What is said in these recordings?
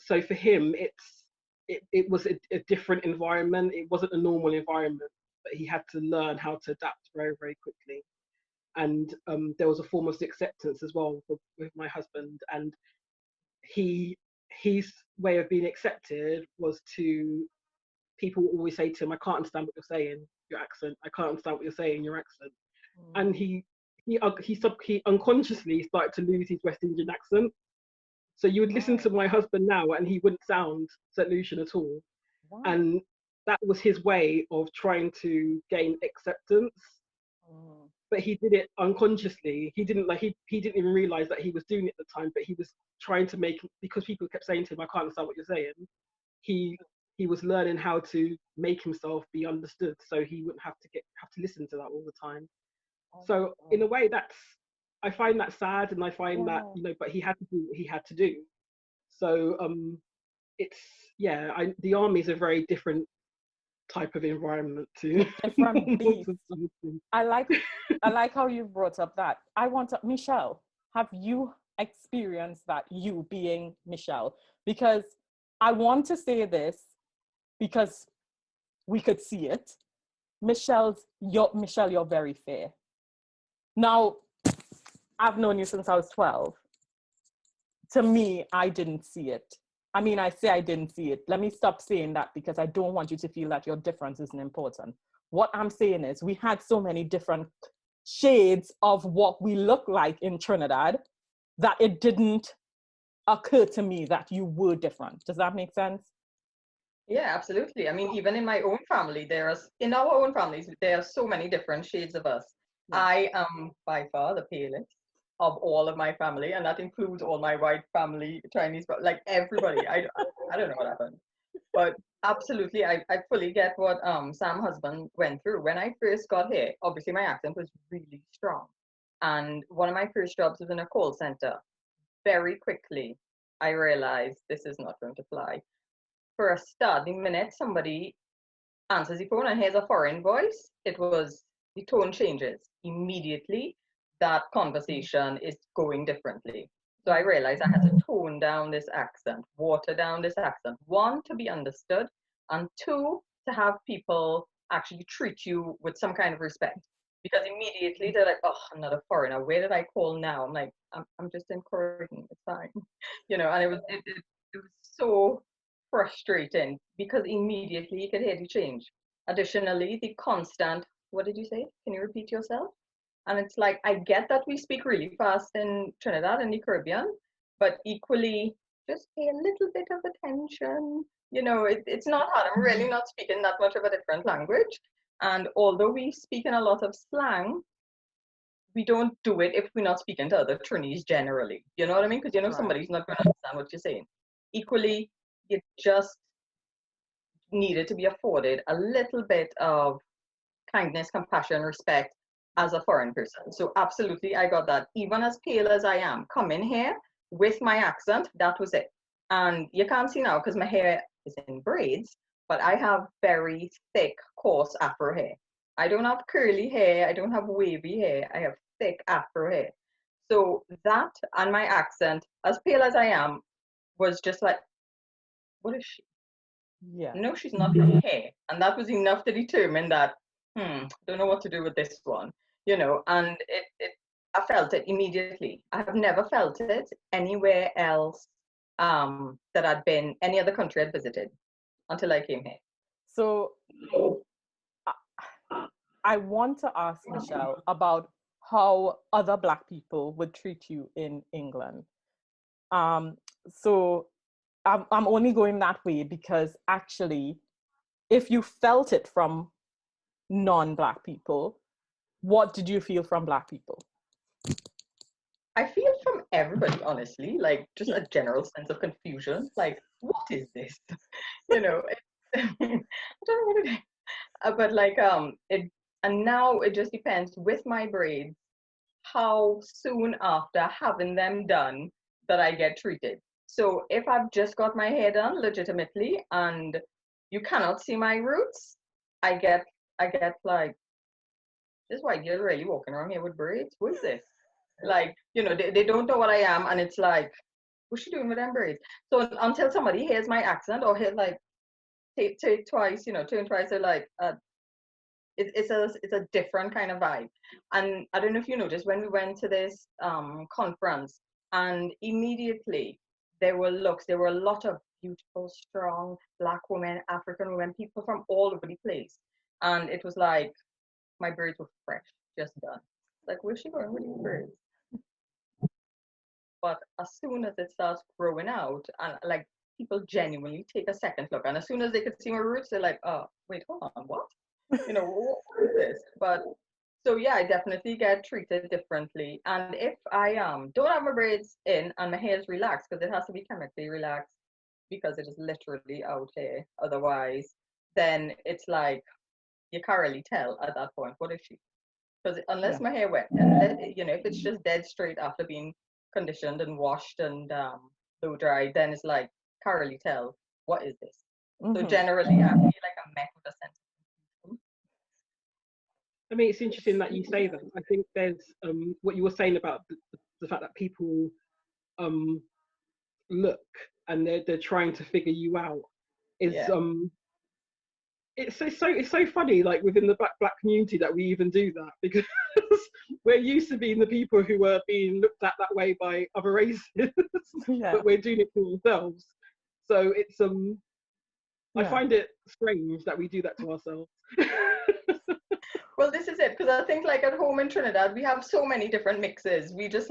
so for him, it was a different environment. It wasn't a normal environment, but he had to learn how to adapt very, very quickly. And there was a form of acceptance as well with my husband. And he his way of being accepted was to people always say to him, "I can't understand what you're saying, your accent. I can't understand what you're saying, your accent." And he unconsciously started to lose his West Indian accent. So you would listen to my husband now, and he wouldn't sound St. Lucian at all. Wow. And that was his way of trying to gain acceptance. But he did it unconsciously. He didn't even realize that he was doing it at the time. But he was trying to make, because people kept saying to him, "I can't understand what you're saying." He was learning how to make himself be understood, so he wouldn't have to listen to that all the time. So in a way, I find that sad, and I find that, but he had to do what he had to do. So it's the army is a very different type of environment to different beast. I like how you brought up that. Michelle, have you experienced that, you being Michelle? Because I want to say this because we could see it. Michelle, you're very fair. Now, I've known you since I was 12. To me, I didn't see it. I mean, I say I didn't see it. Let me stop saying that, because I don't want you to feel that your difference isn't important. What I'm saying is, we had so many different shades of what we look like in Trinidad that it didn't occur to me that you were different. Does that make sense? Yeah, absolutely. I mean, even in my own family, in our own families, there are so many different shades of us. Yeah. I am by far the palest of all of my family, and that includes all my white family, Chinese, like everybody. I don't know what happened, but absolutely, I fully get what Sam's husband went through. When I first got here, obviously my accent was really strong, and one of my first jobs was in a call center. Very quickly, I realized this is not going to fly. For a start, the minute somebody answers the phone and hears a foreign voice, the tone changes immediately. That conversation is going differently. So I realized I had to tone down this accent, water down this accent. One, to be understood, and two, to have people actually treat you with some kind of respect. Because immediately they're like, "Oh, another foreigner. Where did I call now?" I'm like, "I'm just in Croydon. It's fine," And it was so frustrating, because immediately you could hear the change. Additionally, the constant, "What did you say? Can you repeat yourself?" And it's like, I get that we speak really fast in Trinidad and the Caribbean, but equally, just pay a little bit of attention. It's not hard. I'm really not speaking that much of a different language. And although we speak in a lot of slang, we don't do it if we're not speaking to other Trinis generally. You know what I mean? Because right. Somebody's not going to understand what you're saying. Equally, you just needed to be afforded a little bit of kindness, compassion, respect as a foreign person. So absolutely, I got that. Even as pale as I am, coming here with my accent, that was it. And you can't see now because my hair is in braids, but I have very thick, coarse afro hair. I don't have curly hair. I don't have wavy hair. I have thick afro hair. So that and my accent, as pale as I am, was just like, what is she? Yeah. No, she's not from here. And that was enough to determine that, don't know what to do with this one. And I felt it immediately. I have never felt it anywhere else that I'd been, any other country I'd visited until I came here. So I want to ask Michelle about how other Black people would treat you in England. So I'm only going that way because actually, if you felt it from non-Black people, what did you feel from Black people? I feel from everybody, honestly, like just a general sense of confusion. Like, what is this? I don't know what it is. But like, and now it just depends with my braids, how soon after having them done that I get treated. So if I've just got my hair done legitimately and you cannot see my roots, I get like, this white girl really walking around here with braids? Who is this? Like, they don't know what I am, and it's like, what's she doing with them braids? So until somebody hears my accent or hear like take twice, turn twice, they're like, it's a different kind of vibe. And I don't know if you noticed when we went to this conference, and immediately there were a lot of beautiful, strong Black women, African women, people from all over the place. And it was like my braids were fresh, just done. Like, where's she going with these braids? But as soon as it starts growing out, and like people genuinely take a second look, and as soon as they could see my roots, they're like, oh, wait, hold on, what? What is this? But so yeah, I definitely get treated differently. And if I don't have my braids in and my hair is relaxed, because it has to be chemically relaxed because it is literally out here. Otherwise, then it's like you can't really tell at that point, what is she? Because unless my hair wet, if it's just dead straight after being conditioned and washed and blow dried, then it's like can't really tell what is this. So generally, I feel like I'm met with a sense of confusion. I mean, it's interesting that you say that. I think there's what you were saying about the fact that people look and they're trying to figure you out is it's so funny, like within the black community, that we even do that, because we're used to being the people who are being looked at that way by other races, but we're doing it to ourselves. So it's I find it strange that we do that to ourselves. Well, this is it, because I think like at home in Trinidad, we have so many different mixes. We just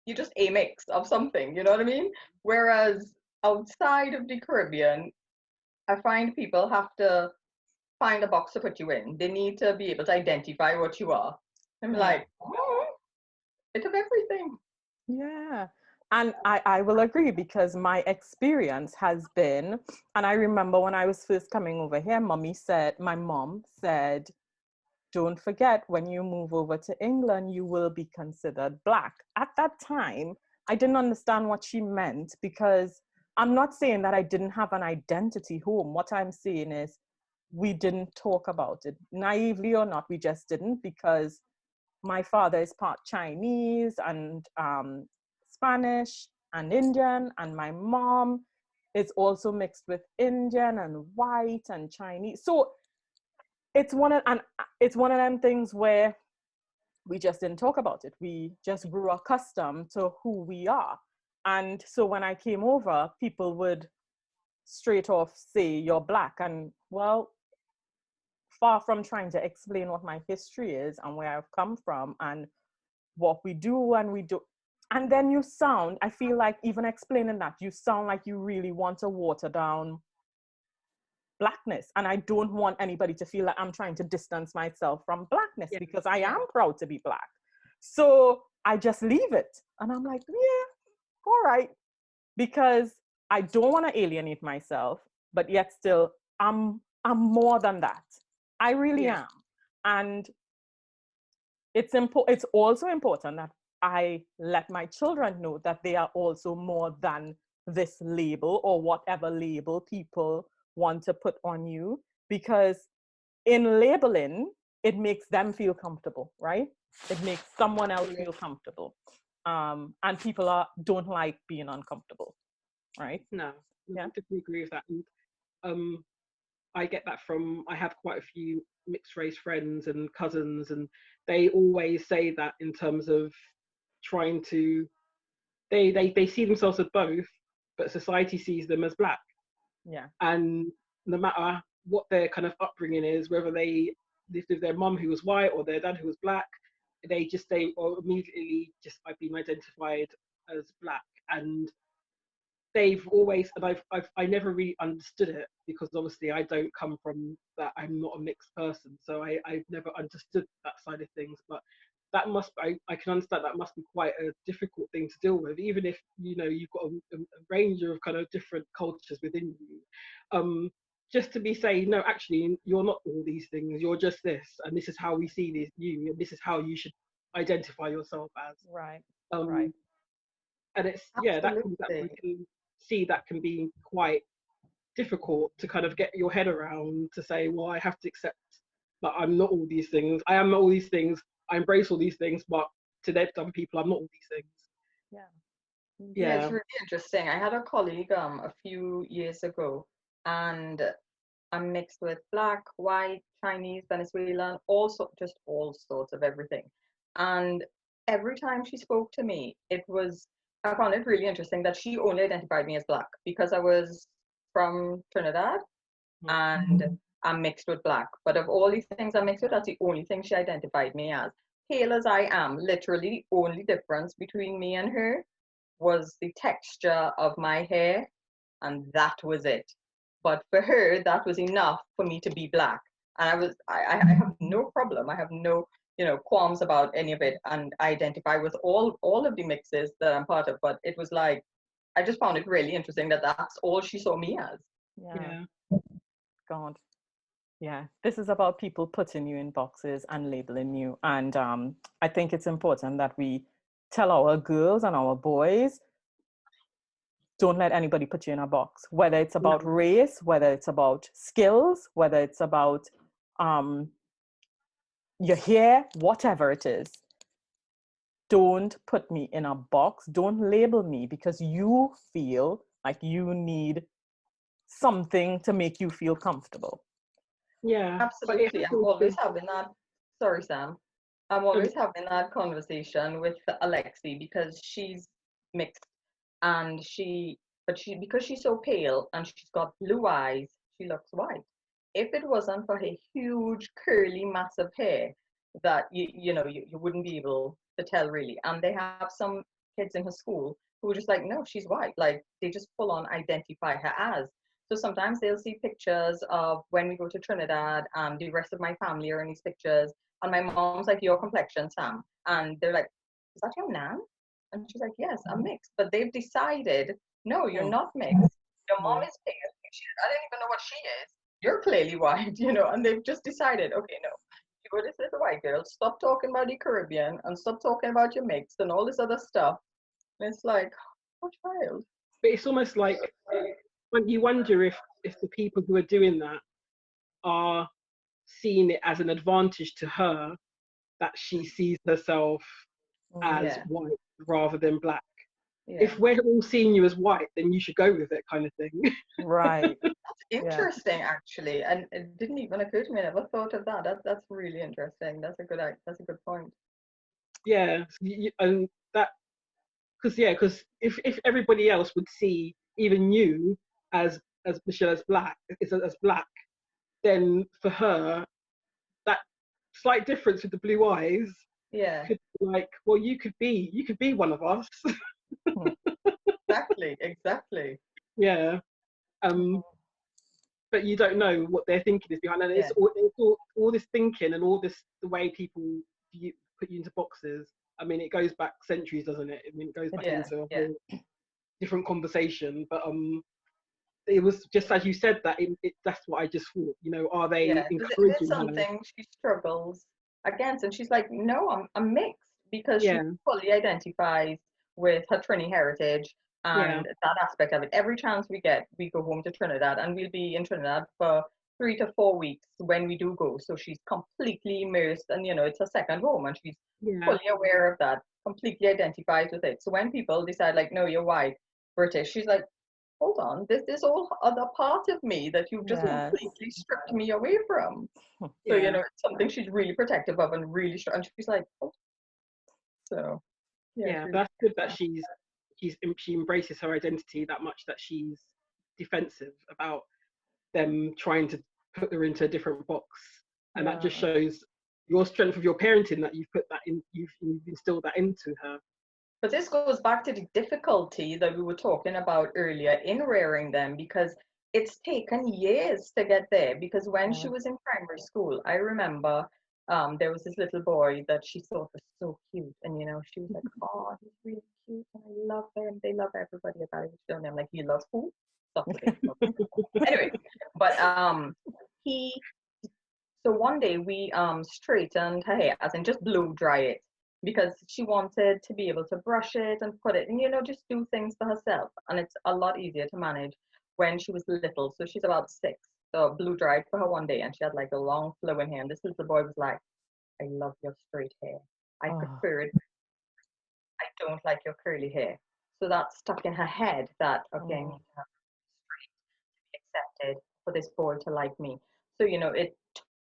you just a mix of something, you know what I mean? Whereas outside of the Caribbean, I find people have to find a box to put you in. They need to be able to identify what you are. I'm like, bit of everything. Yeah. And I will agree, because my experience has been, and I remember when I was first coming over here, my mom said, don't forget, when you move over to England, you will be considered Black. At that time, I didn't understand what she meant, because I'm not saying that I didn't have an identity home. What I'm saying is we didn't talk about it. Naively or not, we just didn't, because my father is part Chinese and Spanish and Indian, and my mom is also mixed with Indian and white and Chinese. So it's one of them things where we just didn't talk about it. We just grew accustomed to who we are. And so when I came over, people would straight off say, you're Black. And well, far from trying to explain what my history is and where I've come from and what we do and we do. And then you sound, I feel like even explaining that, you sound like you really want to water down Blackness. And I don't want anybody to feel like I'm trying to distance myself from Blackness, because I am proud to be Black. So I just leave it. And I'm like, yeah, all right. Because I don't want to alienate myself, but yet still I'm more than that. I really am. And it's also important that I let my children know that they are also more than this label or whatever label people want to put on you, because in labeling, it makes them feel comfortable, right? It makes someone else feel comfortable. And people don't like being uncomfortable, right? No, I definitely agree with that. And I get that I have quite a few mixed race friends and cousins, and they always say that in terms of trying to, they see themselves as both, but society sees them as Black. Yeah. And no matter what their kind of upbringing is, whether they lived with their mum who was white or their dad who was Black, they immediately just by being identified as Black. And they've always, and I never really understood it, because obviously I don't come from that, I'm not a mixed person, so I've never understood that side of things. But that I can understand that must be quite a difficult thing to deal with, even if you've got a range of kind of different cultures within you. Just to be saying, no, actually you're not all these things, you're just this, and this is how we see you, and this is how you should identify yourself as. Right. Right. And it's that we can see that can be quite difficult to kind of get your head around, to say, well, I have to accept that I'm not all these things. I am not all these things. I embrace all these things, but to other people, I'm not all these things. Yeah. Yeah, it's Yeah. really interesting. I had a colleague a few years ago, and I'm mixed with black, white, Chinese, Venezuelan, just all sorts of everything. And every time she spoke to me, I found it really interesting that she only identified me as black because I was from Trinidad and I'm mixed with black. But of all these things I'm mixed with, that's the only thing she identified me as. Pale as I am, literally the only difference between me and her was the texture of my hair, and that was it. But for her, that was enough for me to be black. And I have no problem. I have no, qualms about any of it. And I identify with all of the mixes that I'm part of. But it was like, I just found it really interesting that that's all she saw me as. Yeah. God. Yeah. This is about people putting you in boxes and labeling you. And I think it's important that we tell our girls and our boys, don't let anybody put you in a box, whether it's about race, whether it's about skills, whether it's about your hair, whatever it is. Don't put me in a box. Don't label me because you feel like you need something to make you feel comfortable. Yeah. Absolutely. I'm always having that. Sorry, Sam. I'm always having that conversation with Alexi because she's mixed and because she's so pale and she's got blue eyes, she looks white. If it wasn't for her huge, curly, massive hair, that you wouldn't be able to tell really. And they have some kids in her school who are just like, no, she's white. Like they just full on identify her as. So sometimes they'll see pictures of when we go to Trinidad, and the rest of my family are in these pictures. And my mom's like, your complexion, Sam. And they're like, is that your nan? And she's like, yes, I'm mixed. But they've decided, no, you're not mixed. Your mom is pale. I didn't even know what she is. You're clearly white, and they've just decided, okay, no, you go this little white girl, stop talking about the Caribbean and stop talking about your mixed and all this other stuff. And it's like, oh, child. But it's almost like when you wonder if the people who are doing that are seeing it as an advantage to her, that she sees herself as white rather than black. Yeah. If we're all seeing you as white, then you should go with it, kind of thing. Right. That's interesting, actually, and it didn't even occur to me. I never thought of that. That's really interesting. That's a good point. Yeah, and that because if everybody else would see even you as Michelle as black, then for her that slight difference with the blue eyes, could be like, well, you could be one of us. Exactly. Yeah. But you don't know what their thinking is behind, and it's all this thinking and all this the way people put you into boxes. I mean, it goes back centuries, doesn't it? I mean, it goes back into a whole different conversation. But it was just as you said that that's what I just thought. Are they encouraging it is something she struggles against, and she's like, no, I'm mixed, because she fully identifies with her Trini heritage and that aspect of it. Every chance we get, we go home to Trinidad, and we'll be in Trinidad for 3 to 4 weeks when we do go. So she's completely immersed, and it's her second home, and she's fully aware of that, completely identifies with it. So when people decide like, no, you're white, British, she's like, hold on, this whole other part of me that you've just completely stripped me away from. So it's something she's really protective of and really strong. And she's like, oh. So really that's good that she embraces her identity that much, that she's defensive about them trying to put her into a different box, and that just shows your strength of your parenting, that you've put that in, you've instilled that into her. But this goes back to the difficulty that we were talking about earlier in rearing them, because it's taken years to get there. Because when she was in primary school, I remember there was this little boy that she thought was so cute, and she was like, oh, he's really cute, and I love him. They love everybody about it. And I'm like, he loves who? Stop with it. Anyway, but so one day we straightened her hair, as in just blow dry it, because she wanted to be able to brush it and put it, and just do things for herself. And it's a lot easier to manage when she was little. So she's about 6. So blew dried for her one day, and she had like a long flowing hair. And this little boy was like, I love your straight hair. I prefer it. I don't like your curly hair. So that stuck in her head that, okay, I need to have straight to be accepted, for this boy to like me. So, it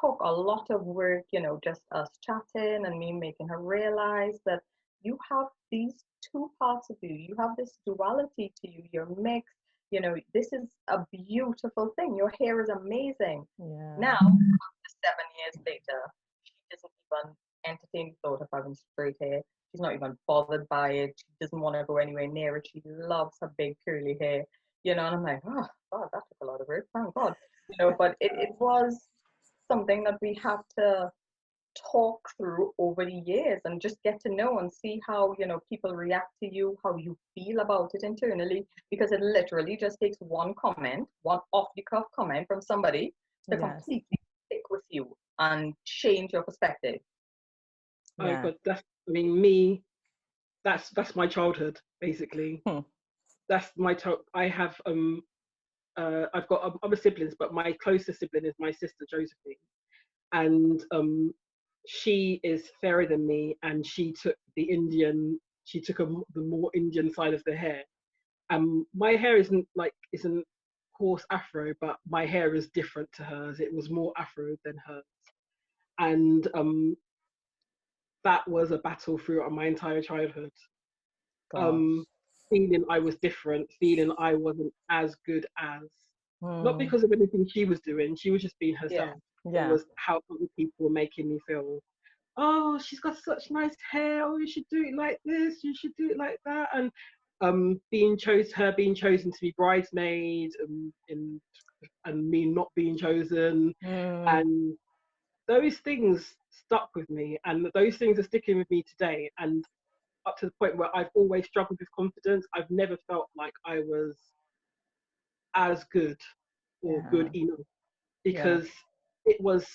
took a lot of work, just us chatting and me making her realize that you have these two parts of you. You have this duality to you. You're mixed. This is a beautiful thing. Your hair is amazing. Yeah. Now, after 7 years later, she doesn't even entertain the thought of having straight hair. She's not even bothered by it. She doesn't want to go anywhere near it. She loves her big curly hair. And I'm like, oh God, that took a lot of work. Thank God. But it was something that we have to talk through over the years and just get to know and see how people react to you, how you feel about it internally, because it literally just takes one off the cuff comment from somebody to completely stick with you and change your perspective. Oh God, me. That's my childhood, basically. That's my I have I've got other siblings, but my closest sibling is my sister Josephine, and she is fairer than me, and she took the more Indian side of the hair. My hair isn't coarse afro, but my hair is different to hers. It was more afro than hers, and that was a battle throughout my entire childhood. Feeling I was different, feeling I wasn't as good as, not because of anything she was doing, she was just being herself. It was how other people were making me feel. Oh, she's got such nice hair. Oh, you should do it like this. You should do it like that. And being chosen to be bridesmaid, and me not being chosen, and those things stuck with me, and those things are sticking with me today. And up to the point where I've always struggled with confidence. I've never felt like I was as good or good enough, because it was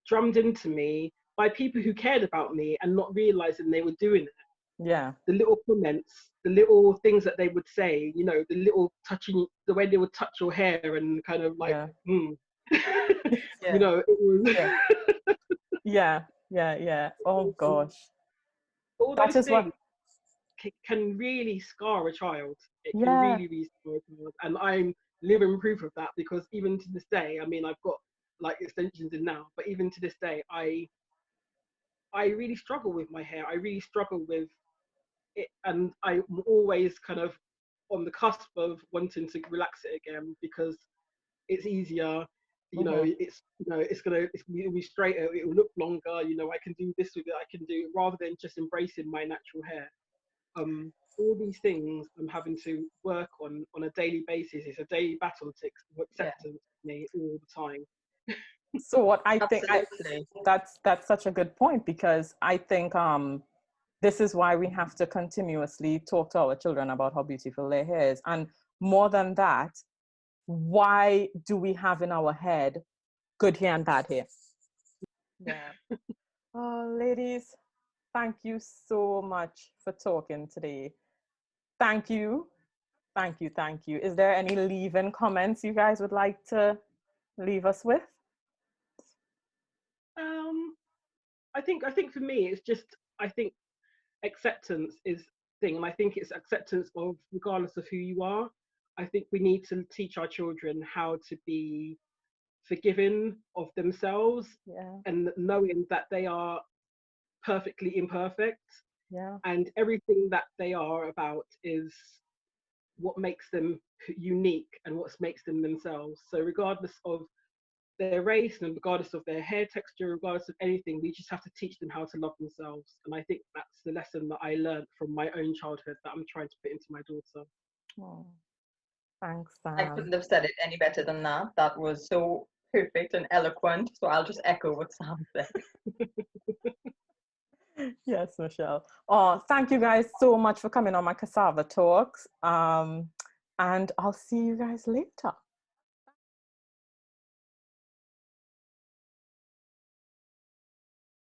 drummed into me by people who cared about me and not realizing they were doing it. The little comments, the little things that they would say, the little touching, the way they would touch your hair and kind of like, it was. Oh gosh. All those things can really scar a child. It can really, really scar a child. And I'm living proof of that, because even to this day, I mean, I've got like extensions in now, but even to this day, I really struggle with my hair. I really struggle with it, and I'm always kind of on the cusp of wanting to relax it again, because it's easier. It'll be straighter. It will look longer. I can do this with it. I can do, rather than just embracing my natural hair. All these things I'm having to work on a daily basis. It's a daily battle to acceptance for me all the time. So what I think that's such a good point, because I think this is why we have to continuously talk to our children about how beautiful their hair is. And more than that, why do we have in our head good hair and bad hair? Oh, ladies, thank you so much for talking today. Thank you. Is there any leave-in comments you guys would like to leave us with? I think for me, it's just, I think acceptance is thing, and I think it's acceptance of regardless of who you are. I think we need to teach our children how to be forgiving of themselves, and knowing that they are perfectly imperfect, and everything that they are about is what makes them unique and what makes them themselves. So regardless of their race and regardless of their hair texture, regardless of anything, we just have to teach them how to love themselves. And I think that's the lesson that I learned from my own childhood that I'm trying to put into my daughter. Oh, thanks, Sam. I couldn't have said it any better than that. That was so perfect and eloquent. So I'll just echo what Sam said. Yes, Michelle. Oh, thank you guys so much for coming on my Cassava Talks. And I'll see you guys later.